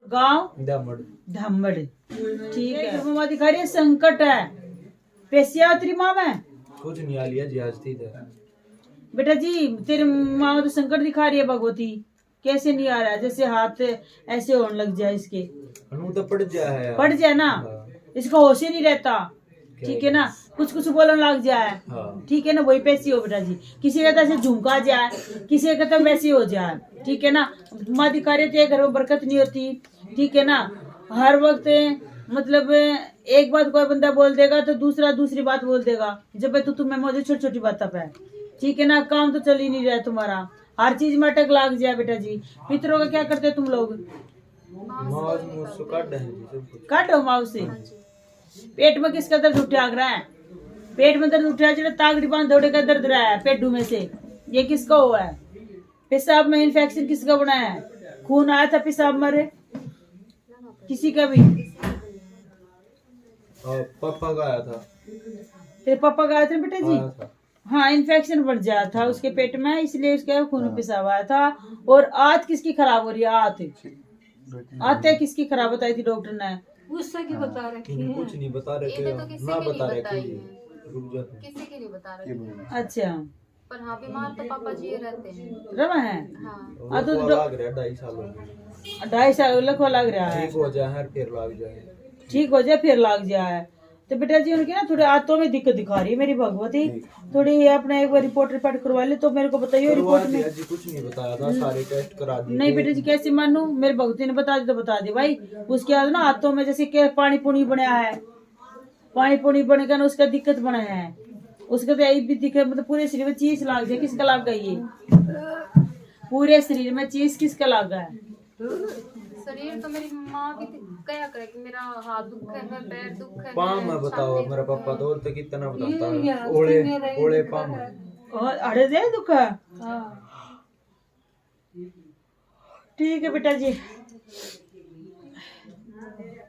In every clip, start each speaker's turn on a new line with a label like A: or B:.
A: गांव धम्मड़। ठीक है। मामा दिखा रही है संकट है। पैसिया तेरी माँ में
B: कुछ नहीं आ लिया जी आज थी
A: बेटा जी। तेरी माँ तो संकट दिखा रही है भगवती। कैसे नहीं आ रहा है? जैसे हाथ ऐसे होने लग जाए इसके।
B: तो पड़ जाए
A: पड़ जाए ना। इसका होश ही नहीं रहता। ठीक है ना। कुछ कुछ बोलने लग जाए। ठीक है ना। वही पैसी हो बेटा जी। किसी का तो ऐसे झुमका जाए, किसी का तो वैसे हो जाए। ठीक है ना। माँ दिखा रही थी घर में बरकत नहीं होती। ठीक है ना। हर वक्त मतलब एक बात कोई बंदा बोल देगा तो दूसरा दूसरी बात बोल देगा। जब भाई तुम्हें मुझे छोटी छोटी बातों पे। ठीक है ना। काम तो चल ही नहीं रहा तुम्हारा। हर चीज में अटक लग जाए बेटा जी। पितरों का क्या करते तुम लोग? काटो माँ से। पेट में किसका दर्द उठा रहा है? पेट में दर्द उठा जो तागड़ी बांध दौड़े का दर्द रहा है पेटू में से। ये किसका हुआ है? पेशाब में इन्फेक्शन किसका बनाया है? खून आया था पेशाब मरे किसी का भी?
B: पापा का आया था।
A: तेरे पापा का आया था बेटा जी? हाँ इन्फेक्शन बढ़ गया था उसके पेट में, इसलिए उसके खून पेशाब आया था। और आंत किसकी खराब हो रही है? आंत किसकी खराब बताई थी डॉक्टर ने?
C: उससे की बता रखी है?
B: कुछ नहीं बता रखे।
C: तो किसी
B: ना
C: की
B: बता
C: नहीं
B: रखे।
C: किसी की नहीं बता रखे।
A: अच्छा।
C: पर हाँ बीमार तो पापा जी रहते हैं।
A: रवा है।
C: हाँ
B: तो लग रहा है 2.5 साल हो गए।
A: 2.5 साल लखवा लग रहा है।
B: ठीक हो जाए फिर लग जाए।
A: ठीक हो जाए फिर लग जाए। तो बेटा जी उनकी ना थोड़े आंतों में दिक्कत दिखा रही है मेरी भगवती। थोड़ी अपने एक बार रिपोर्ट करवा ले तो मेरे को बताइए रिपोर्ट में।
B: जी कुछ नहीं बताया था, सारे टेस्ट करा दिए।
A: नहीं बेटा जी कैसे मानू? मेरे भगवती ने बता दी तो बता दी भाई। उसके बाद ना हाथों में जैसे के पानी पुनी बनाया है। पानी पुनी बने का ना उसका दिक्कत बनाया है। उसका तो यही भी दिक्कत मतलब पूरे शरीर में चीज लाग जाए। किसका लाग गई ये? पूरे शरीर में चीज किसका लागा है?
C: शरीर तो मेरी माँ भी क्या करे कि मेरा हाथ दुख है, पैर दुख है।
B: पाम में बताओ मेरा पापा तो और तक कितना बताता है। ओले ओले पाम
A: और अड़े दे दुख है। ठीक है बेटा जी।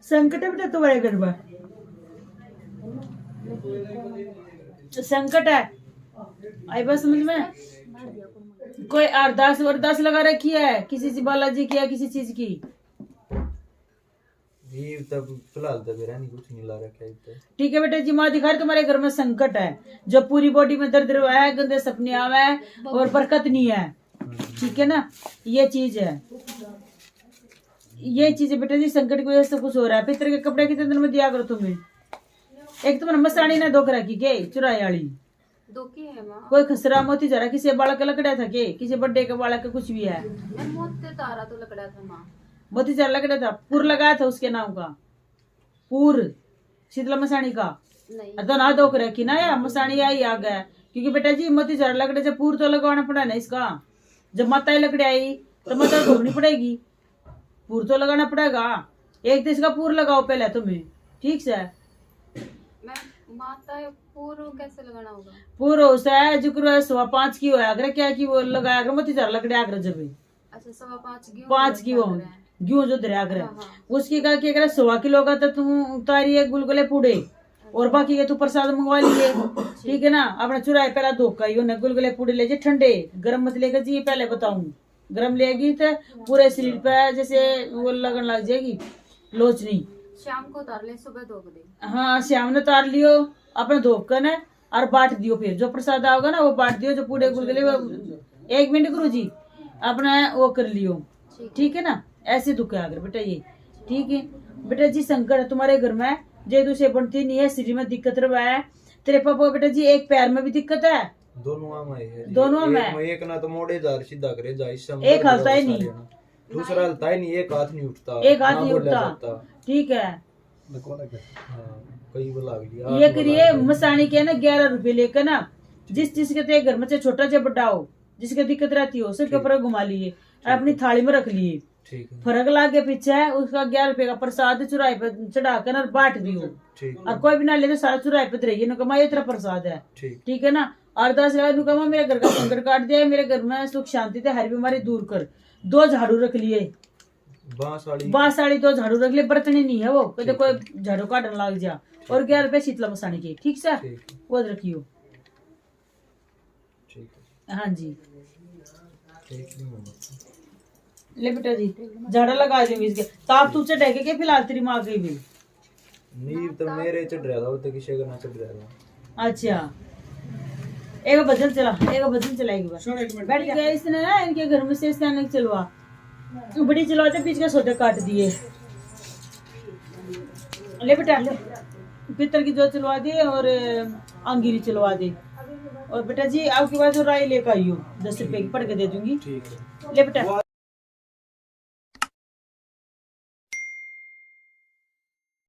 A: संकट है बेटा तुम्हारे घर में। संकट है। आई बात समझ में? कोई अरदास वरदास लगा रखी है किसी से बालाजी की या किसी चीज की?
B: जी तब फिलहाल तो मेरा नहीं कुछ नहीं ला रखा है।
A: ठीक है बेटा जी। माँ दिखा रही तुम्हारे घर में संकट है। जो पूरी बॉडी में दर्द रहा है, गंदे सपने आवे है और बरकत नहीं है। ठीक है ना। ये चीज है। ये चीज है बेटा जी। संकट की वजह से कुछ हो रहा है। पितर के कपड़े कितने दिन में दिया करो तुम्हें? एक तुम्हारा मसानी ना धोख रखी के चुराई वाली
C: दुखी है माँ।
A: कोई खसरा मोती जरा किसी बालक लकड़ा था के? किसी बर्थडे का बालक का कुछ भी है?
C: मोती तारा तो लकड़ा था माँ।
A: मोती जरा लकड़ा था। पूर लगाया था उसके नाम का? पूर शीतला मसानी का?
C: नहीं
A: तो ना धोख रखी ना या मसानी आई आ गया। क्योंकि बेटा जी मोती जरा लकड़े से पूर तो लगवाना पड़ा ना इसका। जब माता ही लकड़ी आई तो माता धोनी पड़ेगी। पूर तो लगाना पड़ेगा। एक तो इसका पूर लगाओ पहले तुम्हें। ठीक से
C: मैं माता पूरो कैसे लगाना होगा?
A: पूरो से जुक्र 5.25 की होया अगर क्या की वो लगाया अगर मोती जरा लकड़े आकर जब
C: अच्छा 5.25
A: 5 की वो क्यों जो दरिया कर उसकी कहा कि अगर 1.25 किलो का तो तू उतारिए गुलगुले पूड़े और बाकी के तू प्रसाद मंगवा लिए। ठीक है ना। अपना चुराए पहला धोखा ही होना गुलगुले पूड़े ले जी ठंडे गर्म मत लेकर जी। पहले बताऊं गर्म लेगी तो पूरे शरीर पे जैसे वो लगन लग जाएगी लोचनी।
C: शाम को उतार ले सुबह धो दे।
A: हाँ शाम ने उतार लियो अपने धोकर ने और बांट दियो। फिर जो प्रसाद आओगा ना वो बांट दियो। जो पूरे गुलगुले वो 1 मिनट गुरु जी अपना वो कर लियो। ठीक है ना। ऐसे दुख है अगर बेटा ये। ठीक है बेटा जी। संकट है तुम्हारे घर में। जे दूसरे बनती नहीं है शरीर में दिक्कत रहा है। तेरे पापा बेटा जी एक पैर में भी दिक्कत है।
B: दोनों में है।
A: दोनों में
B: एक ना तो मोड़े जा सीधा करे जा
A: एक हलता ही नहीं।
B: दूसरा हलता ही नहीं। एक हाथ नहीं उठता।
A: एक हाथ नहीं उठता। ठीक है।
B: कई बोला गया
A: ये करिए मसानी के ना 11 रुपए लेकर ना जिस जिसके ते घर में से छोटा से बड़ा हो जिसके दिक्कत रहती हो सबके ऊपर घुमा लिए अपनी थाली में रख लिए। फर्क ला के पीछे है उसका 11 रुपए का प्रसाद चुराई पे चढ़ाकर और बांट दियो। और कोई भी ना ले तो सारा चुराई पे रहिए नुकमा ये तेरा प्रसाद है। ठीक है ना। अरदास नुकमा मेरे घर का संकट काट दिया। मेरे घर में सुख शांति थे हर बीमारी दूर कर। 2 झाड़ू रख लिए। बांस वाली 2 झाड़ू रख लिए। बर्तनी नहीं है वो कहते कोई झाड़ू काटने लग जा। और 11 रुपए शीतला मसानी के। ठीक से वो रखियो। हाँ जी ले बेटा जी झाड़ा लगा दूंगी इसके ताप तू चढ़े के फिलहाल तेरी माँ की भी
B: नींव तो मेरे चढ़ रहा था, वो तो किसी का ना चढ़ रहा था।
A: अच्छा एक भजन चला, एक भजन चला एक बार बैठ गया इसने ना इनके घर में से इसने चलवा बड़ी चलवा के बीच का सौदे काट दिए। ले बेटा पितर की जो चलवा दे और अंगीरी चलवा दे। और बेटा जी आपके पास जो राय लेकर आई हो 10 रुपए की पढ़ के दे दूंगी। ले बेटा।